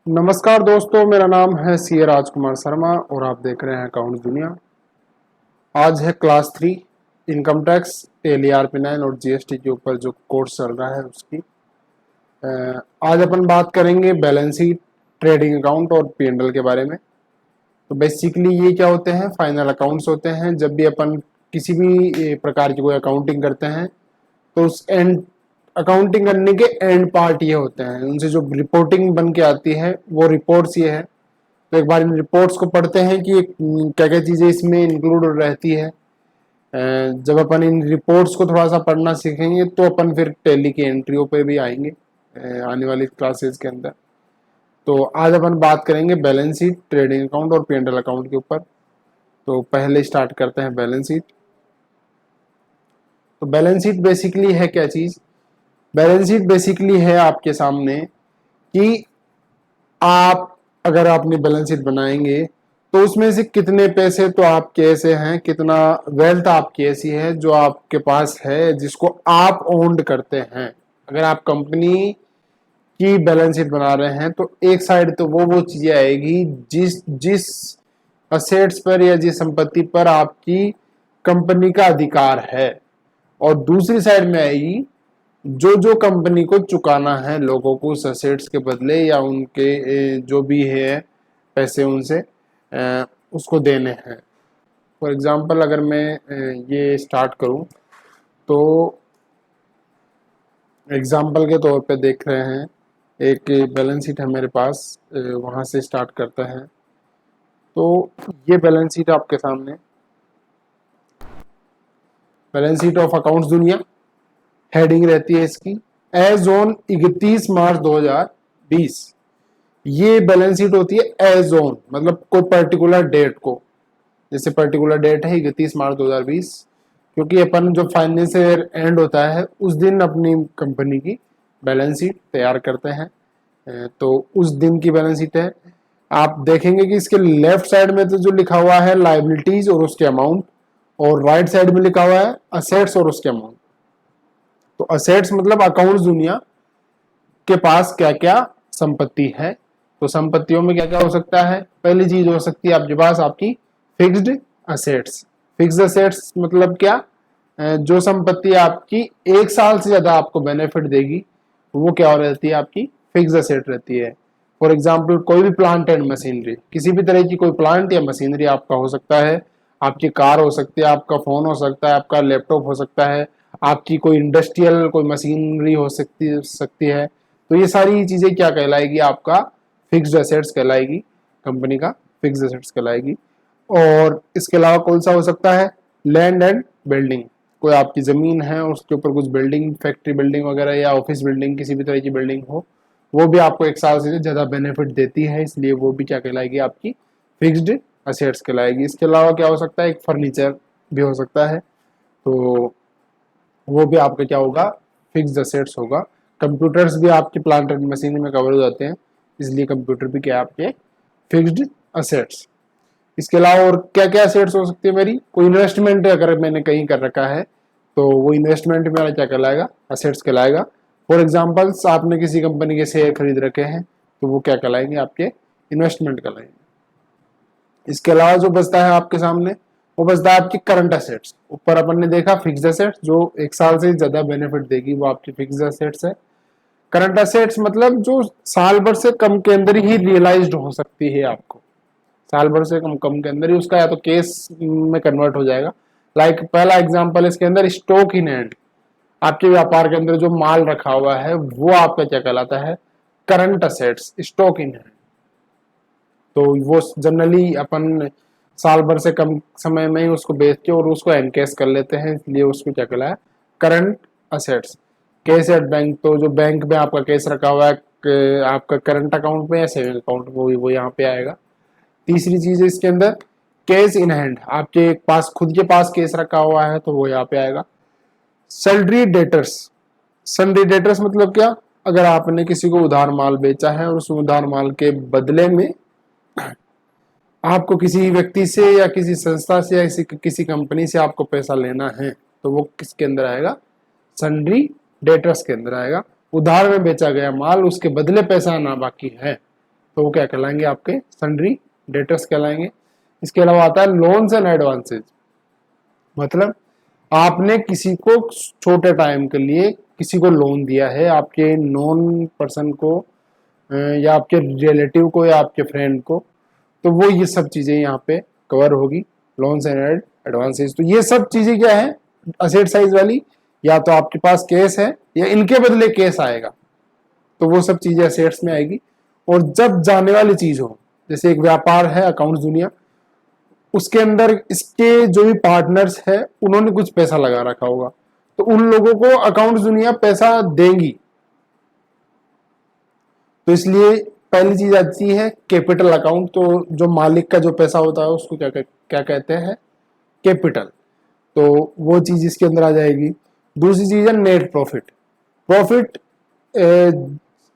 नमस्कार दोस्तों, मेरा नाम है सी राजकुमार शर्मा और आप देख रहे हैं अकाउंट दुनिया। आज है क्लास 3 इनकम टैक्स LRP 9 और GST के ऊपर जो कोर्स चल रहा है उसकी आज अपन बात करेंगे बैलेंस शीट, ट्रेडिंग अकाउंट और P&L के बारे में। तो बेसिकली ये क्या होते हैं, फाइनल अकाउंट्स होते हैं। जब भी अपन किसी भी प्रकार की कोई अकाउंटिंग करते हैं तो उस एंड अकाउंटिंग करने के एंड पार्ट ये होते हैं, उनसे जो रिपोर्टिंग बन के आती है वो रिपोर्ट्स ये है। तो एक बार इन रिपोर्ट्स को पढ़ते हैं कि क्या क्या चीज़ें इसमें इंक्लूड रहती है। जब अपन इन रिपोर्ट्स को थोड़ा सा पढ़ना सीखेंगे तो अपन फिर टैली की एंट्रियों पे भी आएंगे आने वाली क्लासेस के अंदर। तो आज अपन बात करेंगे बैलेंस शीट, ट्रेडिंग अकाउंट और P&L अकाउंट के ऊपर। तो पहले स्टार्ट करते हैं बैलेंस शीट। तो बैलेंस शीट बेसिकली है क्या चीज़? बैलेंस शीट बेसिकली है आपके सामने कि आप अगर आपने बैलेंस शीट बनाएंगे तो उसमें से कितने पैसे तो आपके ऐसे हैं, कितना वेल्थ आपकी ऐसी है जो आपके पास है जिसको आप ओन्ड करते हैं। अगर आप कंपनी की बैलेंस शीट बना रहे हैं तो एक साइड तो वो चीजें आएगी जिस जिस असेट्स पर या जिस संपत्ति पर आपकी कंपनी का अधिकार है, और दूसरी साइड में आएगी जो जो कंपनी को चुकाना है लोगों को उस असेट्स के बदले या उनके जो भी है पैसे उनसे उसको देने हैं। फॉर एग्जांपल अगर मैं ये स्टार्ट करूं तो एग्जांपल के तौर पे देख रहे हैं, एक बैलेंस शीट है मेरे पास, वहां से स्टार्ट करते हैं। तो ये बैलेंस शीट आपके सामने, बैलेंस शीट ऑफ अकाउंट्स दुनिया हेडिंग रहती है इसकी, एज ऑन 31 मार्च 2020। ये बैलेंस शीट होती है एज ऑन, मतलब कोई पर्टिकुलर डेट को, जैसे पर्टिकुलर डेट है 31 मार्च 2020, क्योंकि अपन जो फाइनेंशियल ईयर एंड होता है उस दिन अपनी कंपनी की बैलेंस शीट तैयार करते हैं। तो उस दिन की बैलेंस शीट है। आप देखेंगे कि इसके लेफ्ट साइड में तो जो लिखा हुआ है लाइबिलिटीज और उसके अमाउंट, और राइट साइड में लिखा हुआ है असेट्स और उसके अमाउंट। तो असेट्स मतलब अकाउंट्स दुनिया के पास क्या क्या संपत्ति है। तो संपत्तियों में क्या क्या हो सकता है? पहली चीज हो सकती है आपके पास आपकी फिक्स्ड असेट्स। फिक्स्ड असेट्स मतलब क्या? जो संपत्ति आपकी एक साल से ज्यादा आपको बेनिफिट देगी वो क्या रहती है? आपकी फिक्स्ड असेट रहती है। फॉर एग्जाम्पल कोई भी प्लांट एंड मशीनरी, किसी भी तरह की कोई प्लांट या मशीनरी आपका हो सकता है, आपकी कार हो सकती है, आपका फोन हो सकता है, आपका लैपटॉप हो सकता है, आपकी कोई इंडस्ट्रियल कोई मशीनरी हो सकती है। तो ये सारी चीजें क्या कहलाएगी? आपका फिक्स्ड एसेट्स कहलाएगी, कंपनी का फिक्स्ड एसेट्स कहलाएगी। और इसके अलावा कौन सा हो सकता है? Land and building. कोई आपकी जमीन है उसके ऊपर कुछ बिल्डिंग, फैक्ट्री बिल्डिंग वगैरह या ऑफिस बिल्डिंग, किसी भी तरह की बिल्डिंग हो, वो भी आपको एक साल से ज्यादा बेनिफिट देती है, इसलिए वो भी क्या कहलाएगी? आपकी फिक्स्ड असेट्स कहलाएगी। इसके अलावा क्या हो सकता है? एक फर्नीचर भी हो सकता है, तो वो भी आपका क्या होगा? फिक्स्ड असेट्स होगा। कंप्यूटर्स भी आपके प्लांट एंड मशीनरी में कवर हो जाते हैं, इसलिए कंप्यूटर भी क्या आपके फिक्स्ड असेट्स। इसके अलावा और क्या क्या असेट्स हो सकती है मेरी? कोई इन्वेस्टमेंट अगर मैंने कहीं कर रखा है तो वो इन्वेस्टमेंट मेरा क्या कहलाएगा? असेट्स कहलाएगा। फॉर एग्जाम्पल्स आपने किसी कंपनी के शेयर खरीद रखे हैं तो वो क्या कहलाएंगे? आपके इन्वेस्टमेंट कहलाएंगे। इसके अलावा जो बचता है आपके सामने वो बचता है आपकी करंट असेट्स। ऊपर अपन ने देखा फिक्स्ड असेट्स जो एक साल से ज्यादा बेनिफिट देगी, वो आपकी फिक्स्ड असेट्स है। करंट असेट्स मतलब जो साल भर से कम के अंदर ही रियलाइज्ड हो सकती है आपको, साल भर से कम कम के अंदर ही उसका या तो केस में कन्वर्ट हो जाएगा। लाइक पहला एग्जांपल इसके अंदर स्टॉक इन हैंड, आपके व्यापार के अंदर जो माल रखा हुआ है वो आपका क्या कहलाता है? Current assets, stock in hand. तो वो जनरली अपन साल भर से कम समय में ही उसको बेच के और उसको एनकैश कर लेते हैं, इसलिए उसको क्या कहलाया? Current assets. Cash at bank, तो जो बैंक में आपका कैश रखा हुआ है आपका करंट अकाउंट में या सेविंग अकाउंट में, वो यहाँ पे आएगा। तीसरी चीज है इसके अंदर कैश इन हैंड, आपके पास खुद के पास कैश रखा हुआ है तो वो यहाँ पे आएगा। सैलरी डेटर्स, सैलरी डेटर्स मतलब क्या? अगर आपने किसी को उधार माल बेचा है और उस उधार माल के बदले में आपको किसी व्यक्ति से या किसी संस्था से या किसी कंपनी से आपको पैसा लेना है तो वो किसके अंदर आएगा? सन्ड्री डेटर्स के अंदर आएगा। उधार में बेचा गया माल, उसके बदले पैसा आना बाकी है तो वो क्या कहलाएंगे, आपके सन्ड्री डेटर्स कहलाएंगे। इसके अलावा आता है लोन्स एंड एडवांसेज, मतलब आपने किसी को छोटे टाइम के लिए किसी को लोन दिया है, आपके नॉन पर्सन को या आपके रिलेटिव को या आपके फ्रेंड को, तो वो ये सब चीजें यहाँ पे कवर होगी, लोन्स एंड एडवांसेज। तो ये सब चीजें क्या है, असेट साइज वाली, या तो आपके पास कैश है या इनके बदले कैश आएगा, तो वो सब चीजें असेट्स में आएगी। और जब जाने वाली चीज हो, जैसे एक व्यापार है अकाउंट्स दुनिया, उसके अंदर इसके जो भी पार्टनर्स है उन्होंने कुछ पैसा लगा रखा होगा, तो उन लोगों को अकाउंट्स दुनिया पैसा देंगी। तो इसलिए पहली चीज आती है कैपिटल अकाउंट, तो जो मालिक का जो पैसा होता है उसको क्या क्या कहते हैं, कैपिटल, तो वो चीज इसके अंदर आ जाएगी। दूसरी चीज है net profit. Profit,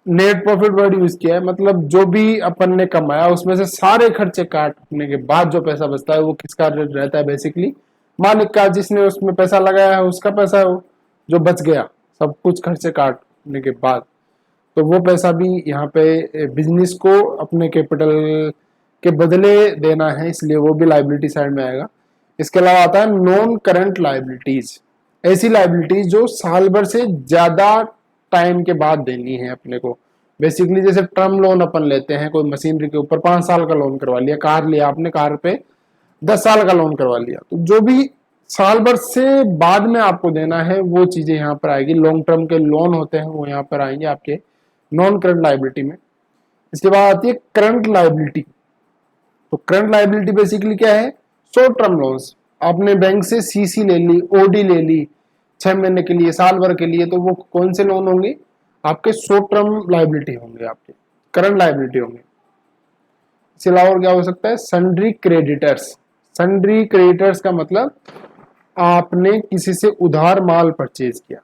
net profit word use किया है, मतलब जो भी अपन ने कमाया उसमें से सारे खर्चे काटने के बाद जो पैसा बचता है वो किसका रहता है, बेसिकली मालिक का, जिसने उसमें पैसा लगाया है उसका पैसा है वो, जो बच गया सब कुछ खर्चे काटने के बाद, तो वो पैसा भी यहाँ पे बिजनेस को अपने कैपिटल के बदले देना है, इसलिए वो भी लाइबिलिटी साइड में आएगा। इसके अलावा आता है नॉन करंट लाइबिलिटीज, ऐसी लाइबिलिटीज जो साल भर से ज्यादा टाइम के बाद देनी है अपने को। बेसिकली जैसे टर्म लोन अपन लेते हैं, कोई मशीनरी के ऊपर 5 साल का लोन करवा लिया, कार लिया आपने, कार पे 10 साल का लोन करवा लिया, तो जो भी साल भर से बाद में आपको देना है वो चीजें यहाँ पर आएगी। लॉन्ग टर्म के लोन होते हैं वो यहाँ पर आएंगे आपके नॉन करंट लाइबिलिटी में। इसके बाद आती है करंट लाइबिलिटी। तो करंट लाइबिलिटी बेसिकली क्या है, शॉर्ट टर्म लोन्स, आपने बैंक से सीसी ले ली, ओडी ले ली 6 महीने के लिए, साल भर के लिए, तो वो कौन से लोन होंगे, आपके शॉर्ट टर्म लाइबिलिटी होंगे, आपके करंट लाइबिलिटी होंगे। इसके अलावा और क्या हो सकता है, सन्ड्री क्रेडिटर्स। सन्ड्री क्रेडिटर्स का मतलब आपने किसी से उधार माल परचेज किया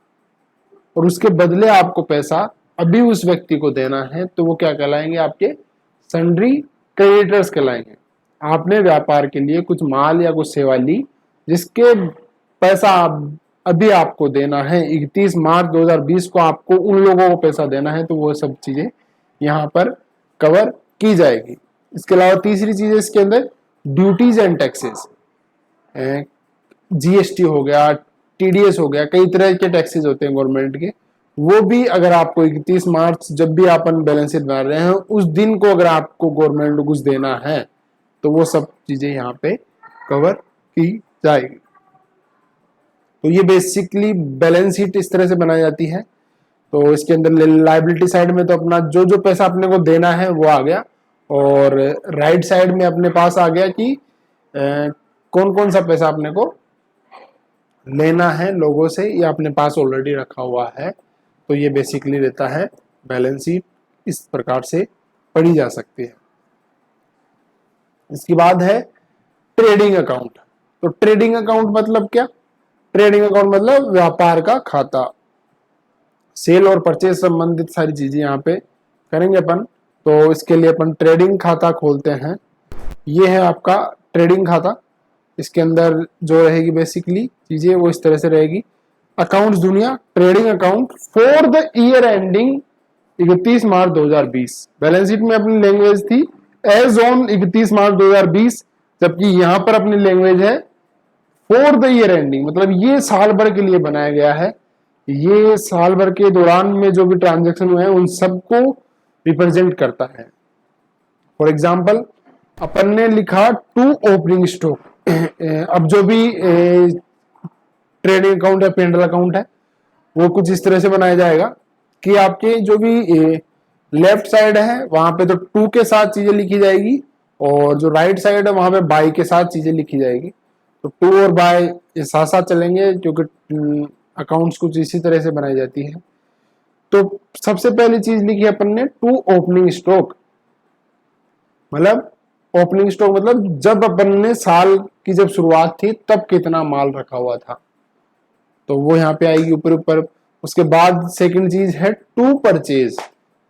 और उसके बदले आपको पैसा अभी उस व्यक्ति को देना है, तो वो क्या कहलाएंगे, आपके सन्ड्री क्रेडिटर्स कहलाएंगे। आपने व्यापार के लिए कुछ माल या कुछ सेवा ली जिसके पैसा अभी आपको देना है, 31 मार्च 2020 को आपको उन लोगों को पैसा देना है, तो वो सब चीजें यहाँ पर कवर की जाएगी। इसके अलावा तीसरी चीज है इसके अंदर ड्यूटीज एंड टैक्सेस, जीएसटी हो गया, टीडीएस हो गया, कई तरह के टैक्सेस होते हैं गवर्नमेंट के, वो भी अगर आपको 31 मार्च जब भी अपन बैलेंस शीट बना रहे हैं उस दिन को अगर आपको गवर्नमेंट को कुछ देना है तो वो सब चीजें यहाँ पे कवर की जाएगी। तो ये बेसिकली बैलेंस शीट इस तरह से बनाई जाती है। तो इसके अंदर लाइबिलिटी साइड में तो अपना जो जो पैसा अपने को देना है वो आ गया, और राइट साइड में अपने पास आ गया कि कौन कौन सा पैसा अपने को लेना है लोगों से या अपने पास ऑलरेडी रखा हुआ है। तो ये बेसिकली रहता है बैलेंस शीट, इस प्रकार से पढ़ी जा सकती है। इसके बाद है ट्रेडिंग अकाउंट। तो ट्रेडिंग अकाउंट मतलब क्या, ट्रेडिंग अकाउंट मतलब व्यापार का खाता, सेल और परचेज संबंधित सारी चीजें यहाँ पे करेंगे अपन। तो इसके लिए अपन ट्रेडिंग खाता खोलते हैं। ये है आपका ट्रेडिंग खाता, इसके अंदर जो रहेगी बेसिकली चीजें वो इस तरह से रहेगी। अकाउंट्स दुनिया trading account for the year ending 31 March 2020। Balance sheet में अपनी लैंग्वेज थी एज ऑन 31 मार्च 2020, जबकि यहां पर अपनी लैंग्वेज है फॉर द ईयर एंडिंग, मतलब ये साल भर के लिए बनाया गया है। ये साल भर के दौरान में जो भी ट्रांजेक्शन हुए हैं उन सबको रिप्रेजेंट करता है। फॉर एग्जाम्पल अपन ने लिखा टू ओपनिंग स्टॉक, अब जो भी ट्रेडिंग अकाउंट है, पेंडल अकाउंट है, वो कुछ इस तरह से बनाया जाएगा कि आपके जो भी लेफ्ट साइड है वहां पे तो टू के साथ चीजें लिखी जाएगी, और जो राइट साइड है वहां पे बाई के साथ चीजें लिखी जाएगी। तो टू और बाई ये साथ साथ चलेंगे क्योंकि अकाउंट्स कुछ इसी तरह से बनाई जाती है। तो सबसे पहली चीज लिखी अपन ने टू ओपनिंग स्टॉक, मतलब ओपनिंग स्टॉक मतलब जब अपन ने साल की जब शुरुआत थी तब कितना माल रखा हुआ था, तो वो यहाँ पे आएगी ऊपर ऊपर। उसके बाद सेकंड चीज है टू परचेज।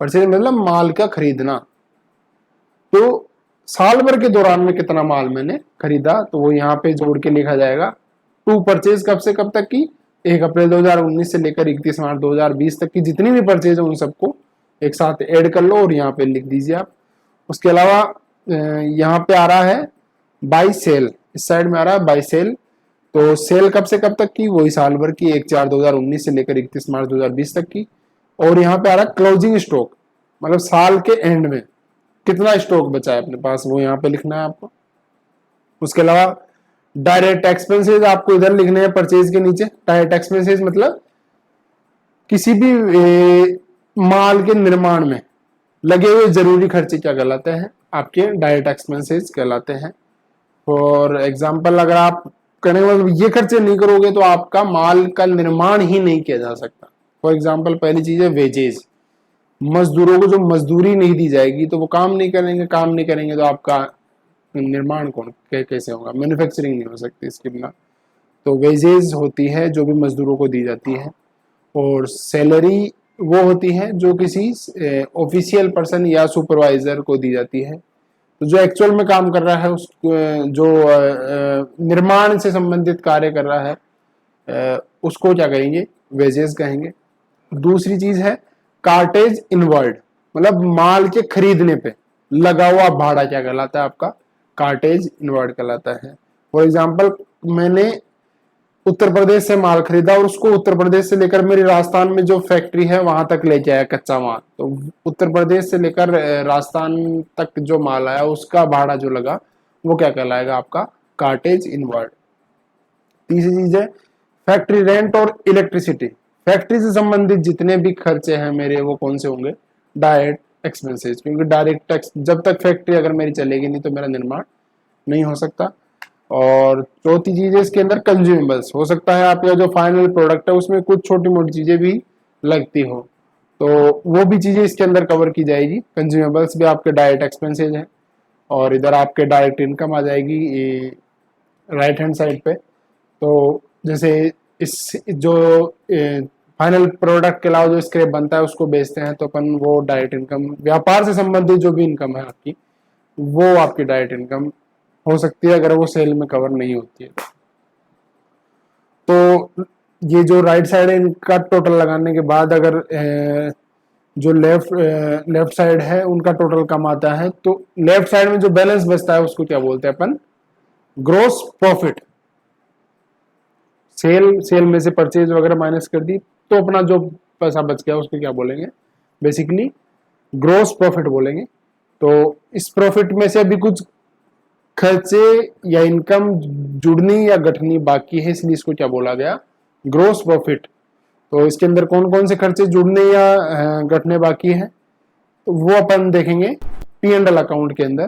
परचेज मतलब माल का खरीदना, तो साल भर के दौरान में कितना माल मैंने खरीदा, तो वो यहाँ पे जोड़ के लिखा जाएगा। टू परचेज कब से कब तक की, 1 अप्रैल 2019 से लेकर 31 मार्च 2020 तक की जितनी भी परचेज है उन सबको एक साथ ऐड कर लो और यहाँ पे लिख दीजिए आप। उसके अलावा यहाँ पे आ रहा है बाई सेल, इस साइड में आ रहा है बाई सेल। तो सेल कब से कब तक की, वही साल भर की 1/4/2019 से लेकर 31 मार्च 2020 तक की। और यहाँ पे आ रहा है क्लोजिंग स्टॉक, मतलब साल के एंड में कितना स्टॉक बचा है अपने पास, वो यहाँ पे लिखना है आपको। उसके अलावा डायरेक्ट एक्सपेंसेस आपको इधर लिखने हैं परचेज के नीचे। डायरेक्ट एक्सपेंसेस मतलब किसी भी माल के निर्माण में लगे हुए जरूरी खर्चे क्या कहलाते हैं, आपके डायरेक्ट एक्सपेंसेस कहलाते हैं। फॉर एग्जाम्पल अगर आप करने मतलब ये खर्चे नहीं करोगे तो आपका माल का निर्माण ही नहीं किया जा सकता। फॉर एग्जाम्पल पहली चीज है वेजेज, मजदूरों को जो मजदूरी नहीं दी जाएगी तो वो काम नहीं करेंगे, काम नहीं करेंगे तो आपका निर्माण कैसे होगा, मैन्युफैक्चरिंग नहीं हो सकती इसके बिना। तो वेजेज होती है जो भी मजदूरों को दी जाती है। और सैलरी वो होती है जो किसी ऑफिशियल पर्सन या सुपरवाइजर को दी जाती है, तो जो एक्चुअल में काम कर रहा है उस जो निर्माण से संबंधित कार्य कर रहा है उसको क्या कहेंगे, वेजेस कहेंगे। दूसरी चीज है कार्टेज इनवर्ड, मतलब माल के खरीदने पे लगा हुआ भाड़ा क्या कहलाता है, आपका कार्टेज इनवर्ड कहलाता है। फॉर एग्जाम्पल मैंने उत्तर प्रदेश से माल खरीदा और उसको उत्तर प्रदेश से लेकर मेरी राजस्थान में जो फैक्ट्री है वहां तक लेके आया कच्चा माल, तो उत्तर प्रदेश से लेकर राजस्थान तक जो माल आया उसका भाड़ा जो लगा वो क्या कहलाएगा, आपका कार्टेज इनवर्ड। तीसरी चीज है फैक्ट्री रेंट और इलेक्ट्रिसिटी। फैक्ट्री से संबंधित जितने भी खर्चे हैं मेरे वो कौन से होंगे, डायरेक्ट एक्सपेंसेस, क्योंकि डायरेक्ट टैक्स जब तक फैक्ट्री अगर मेरी चलेगी नहीं तो मेरा निर्माण नहीं हो सकता। और चौथी चीज है इसके अंदर कंज्यूमेबल्स, हो सकता है आपका जो फाइनल प्रोडक्ट है उसमें कुछ छोटी मोटी चीजें भी लगती हो, तो वो भी चीजें इसके अंदर कवर की जाएगी। कंज्यूमेबल्स भी आपके डायरेक्ट एक्सपेंसेज हैं। और इधर आपके डायरेक्ट इनकम आ जाएगी राइट हैंड साइड पे। तो जैसे इस जो फाइनल प्रोडक्ट के अलावा जो स्क्रैप बनता है उसको बेचते हैं तो अपन वो डायरेक्ट इनकम, व्यापार से संबंधित जो भी इनकम है आपकी वो आपकी डायरेक्ट इनकम हो सकती है अगर वो सेल में कवर नहीं होती है। तो ये जो राइट साइड है इनका टोटल लगाने के बाद अगर जो लेफ्ट साइड है उनका टोटल कम आता है तो लेफ्ट साइड में जो बैलेंस बचता है उसको क्या बोलते हैं अपन, ग्रोस प्रॉफिट। सेल में से परचेज वगैरह माइनस कर दी तो अपना जो पैसा बच गया उसको क्या बोलेंगे, बेसिकली ग्रोस प्रॉफिट बोलेंगे। तो इस प्रॉफिट में से अभी कुछ खर्चे या इनकम जुड़नी या घटनी बाकी है, इसलिए इसको क्या बोला गया, ग्रोस प्रॉफिट। तो इसके अंदर कौन कौन से खर्चे जुड़ने या घटने बाकी है तो वो अपन देखेंगे P&L अकाउंट के अंदर।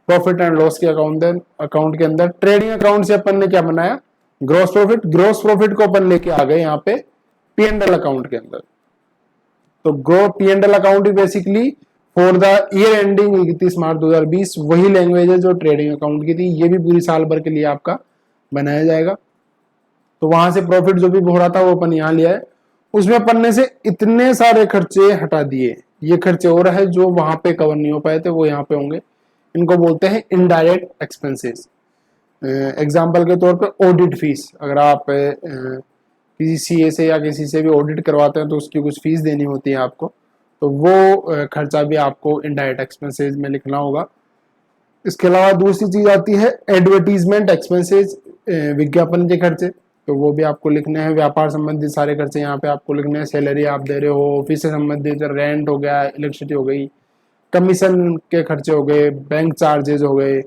प्रॉफिट एंड लॉस के अकाउंट के अंदर ट्रेडिंग अकाउंट से अपन ने क्या बनाया, ग्रोस प्रॉफिट। ग्रोस प्रॉफिट को अपन लेके आ गए यहाँ पे P&L अकाउंट के अंदर। तो P&L account he basically for the year ending 31 मार्च 2020 वही लैंग्वेज है जो ट्रेडिंग अकाउंट की थी, ये भी पूरी साल भर के लिए आपका बनाया जाएगा। तो वहां से प्रॉफिट जो भी हो रहा था वो अपन यहाँ लिया है, उसमें अपन ने से इतने सारे खर्चे हटा दिए, ये खर्चे हो रहे हैं जो वहां पे कवर नहीं हो पाए थे वो यहाँ पे होंगे, इनको बोलते हैं इनडायरेक्ट एक्सपेंसेस। एग्जाम्पल के तौर पर ऑडिट फीस, अगर आप किसी सीए से या किसी से भी ऑडिट करवाते हैं तो उसकी कुछ फीस देनी होती है आपको, तो वो खर्चा भी आपको इनडायरेक्ट एक्सपेंसेस में लिखना होगा। इसके अलावा दूसरी चीज आती है एडवर्टीजमेंट एक्सपेंसेस, विज्ञापन के खर्चे, तो वो भी आपको लिखने हैं। व्यापार संबंधित सारे खर्चे यहाँ पे आपको लिखने हैं। सैलरी आप दे रहे हो, ऑफिस से संबंधित रेंट हो गया, इलेक्ट्रिसिटी हो गई, कमीशन के खर्चे हो गए, बैंक चार्जेस हो गए,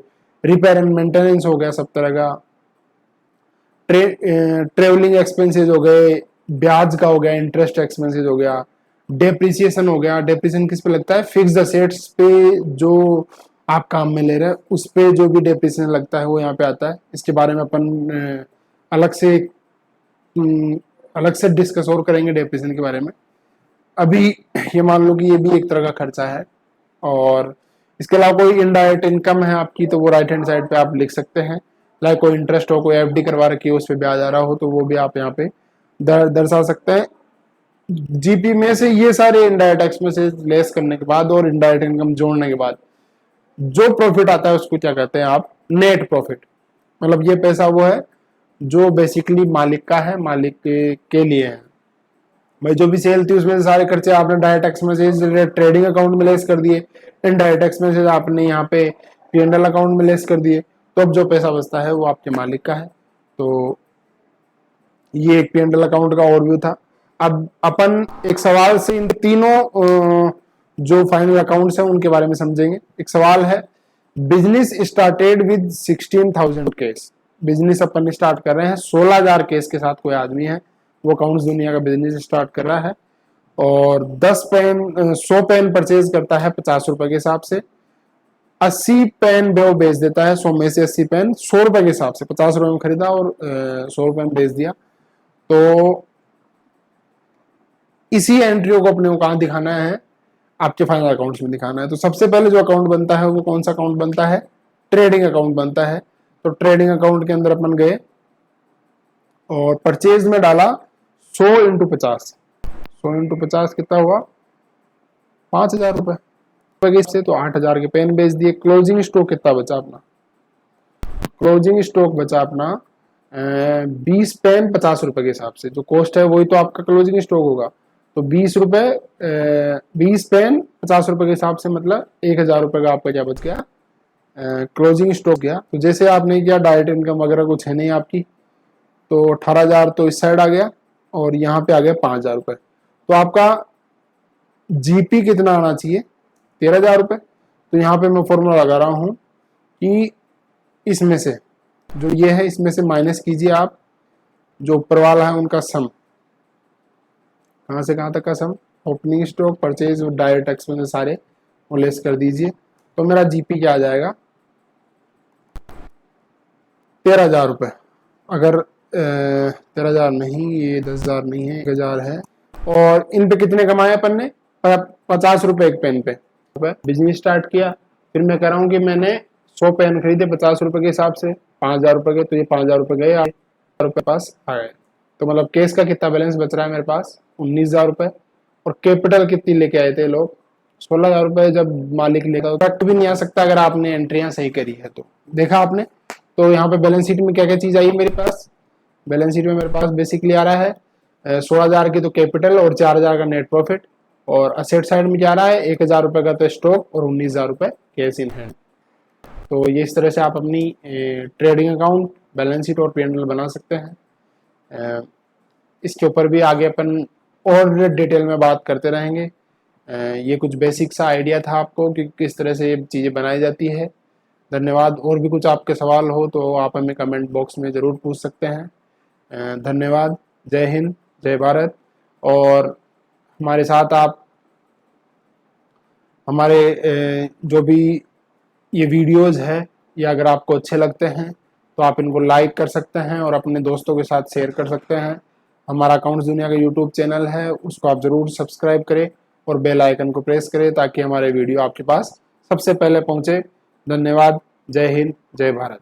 रिपेयर एंड मेंटेनेंस हो गया सब तरह का, ट्रेवलिंग एक्सपेंसेस हो गए, ब्याज का हो गया, इंटरेस्ट एक्सपेंसेस हो गया, डेप्रिसिएशन हो गया। डेप्रिसिएशन किस पे लगता है, फिक्स्ड असेट्स पे जो आप काम में ले रहे हैं उस पे जो भी डेप्रिसिएशन लगता है वो यहाँ पे आता है। इसके बारे में अपन अलग से डिस्कस और करेंगे डेप्रिसिएशन के बारे में। अभी ये मान लो कि ये भी एक तरह का खर्चा है। और इसके अलावा कोई इनडायरेक्ट इनकम है आपकी तो वो राइट हैंड साइड पे आप लिख सकते हैं। लाइक कोई इंटरेस्ट हो, कोई एफडी करवा रखी है उस पर ब्याज आ रहा हो तो वो भी आप यहाँ पे दर्शा सकते हैं। जीपी में से ये सारे इनडायरेक्ट एक्सपेंसेस लेस करने के बाद और इनडायरेक्ट इनकम जोड़ने के बाद जो प्रॉफिट आता है उसको क्या कहते हैं आप, नेट प्रॉफिट। मतलब ये पैसा वो है जो बेसिकली मालिक का है, मालिक के लिए है। भाई जो भी सेल थी उसमें से सारे खर्चे आपने डायरेक्ट एक्सपेंसेस ट्रेडिंग अकाउंट में लेस कर दिए, इनडायरेक्ट एक्सपेंसेस आपने यहाँ पे P&L अकाउंट में लेस कर दिए, तो अब जो पैसा बचता है वो आपके मालिक का है। तो ये एक P&L अकाउंट का ओवरव्यू था। अब अपन एक सवाल से इन तीनों जो फाइनल अकाउंट्स हैं उनके बारे में समझेंगे। एक सवाल है, business started with 16,000 case. Business upon start कर रहे हैं 16,000 केस के साथ, कोई आदमी है वो अकाउंट्स दुनिया का बिजनेस स्टार्ट कर रहा है और 100 पेन परचेज करता है 50 रुपए के हिसाब से, 80 पेन वो बेच देता है, 100 में से 80 पेन 100 रुपए के हिसाब से, 50 रुपए में खरीदा और 100 रुपए में बेच दिया। तो इसी एंट्रियों को अपने को कहाँ दिखाना है, आपके फाइनल अकाउंट्स में दिखाना है। तो सबसे पहले जो अकाउंट बनता है वो कौन सा अकाउंट बनता है, ट्रेडिंग अकाउंट बनता है। तो ट्रेडिंग अकाउंट के अंदर अपन गए और परचेज में डाला 100 इंटू 50, 100 इंटू 50 कितना हुआ, 5,000 रुपए से, तो 8,000 के पेन बेच दिए। क्लोजिंग स्टॉक कितना बचा अपना, क्लोजिंग स्टॉक बचा अपना 20 पेन 50 रुपए के हिसाब से, जो कॉस्ट है वही तो आपका क्लोजिंग स्टॉक होगा। तो 20 पेन 50 रुपए के हिसाब से, मतलब 1,000 रुपए का आपका क्या बच गया, क्लोजिंग स्टॉक गया। तो जैसे आपने किया डायरेक्ट इनकम वगैरह कुछ है नहीं आपकी, तो 18,000 तो इस साइड आ गया और यहाँ पे आ गया 5,000 रुपए। तो आपका जीपी कितना आना चाहिए, 13,000 रुपए। तो यहाँ पे मैं फॉर्मूला लगा रहा हूँ कि इसमें से जो ये है इसमें से माइनस कीजिए आप जो ऊपर वाला है उनका सम, कहाँ से कहाँ तक का सम, ओपनिंग स्टॉक परचेज और डायरेक्ट एक्सपेंसेस सारे वो लेस कर दीजिए। तो मेरा जीपी क्या आ जाएगा, 13,000 रुपए। अगर 13,000 नहीं, ये 10,000 नहीं है, 1,000 है। और इन पे कितने कमाए अपन ने, 50 रुपए एक पेन पे। बिजनेस स्टार्ट किया, फिर मैं कह रहा हूँ कि मैंने 100 पेन खरीदे 50 रुपए के हिसाब से, 5,000 रुपए के, तो ये 5,000 रुपए गए, 8,000 रुपए पास आ गए। तो मतलब केस का कितना बैलेंस बच रहा है मेरे पास, 19,000 रुपए। और कैपिटल कितनी लेके आए थे लोग, 16,000 रुपए। जब मालिक लेता तो कट भी नहीं आ सकता अगर आपने एंट्रियां सही करी है। तो देखा आपने, तो यहाँ पे बैलेंस शीट में क्या क्या चीज आई मेरे पास, बैलेंस शीट में मेरे पास बेसिकली आ रहा है 16,000 की तो कैपिटल और 4,000 का नेट प्रॉफिट, और असेट साइड में क्या आ रहा है 1,000 रुपए का तो स्टॉक और 19,000 रुपए कैश इन हैंड। तो ये इस तरह से आप अपनी ट्रेडिंग अकाउंट, बैलेंस शीट और P&L बना सकते हैं। इसके ऊपर भी आगे अपन और डिटेल में बात करते रहेंगे। ये कुछ बेसिक सा आइडिया था आपको कि किस तरह से ये चीज़ें बनाई जाती है। धन्यवाद। और भी कुछ आपके सवाल हो तो आप हमें कमेंट बॉक्स में ज़रूर पूछ सकते हैं। धन्यवाद। जय हिंद, जय भारत। और हमारे साथ आप हमारे जो भी ये वीडियोज़ है, ये अगर आपको अच्छे लगते हैं तो आप इनको लाइक कर सकते हैं और अपने दोस्तों के साथ शेयर कर सकते हैं। हमारा अकाउंट्स दुनिया का यूट्यूब चैनल है, उसको आप ज़रूर सब्सक्राइब करें और बेल आइकन को प्रेस करें ताकि हमारे वीडियो आपके पास सबसे पहले पहुंचे। धन्यवाद। जय हिंद, जय भारत।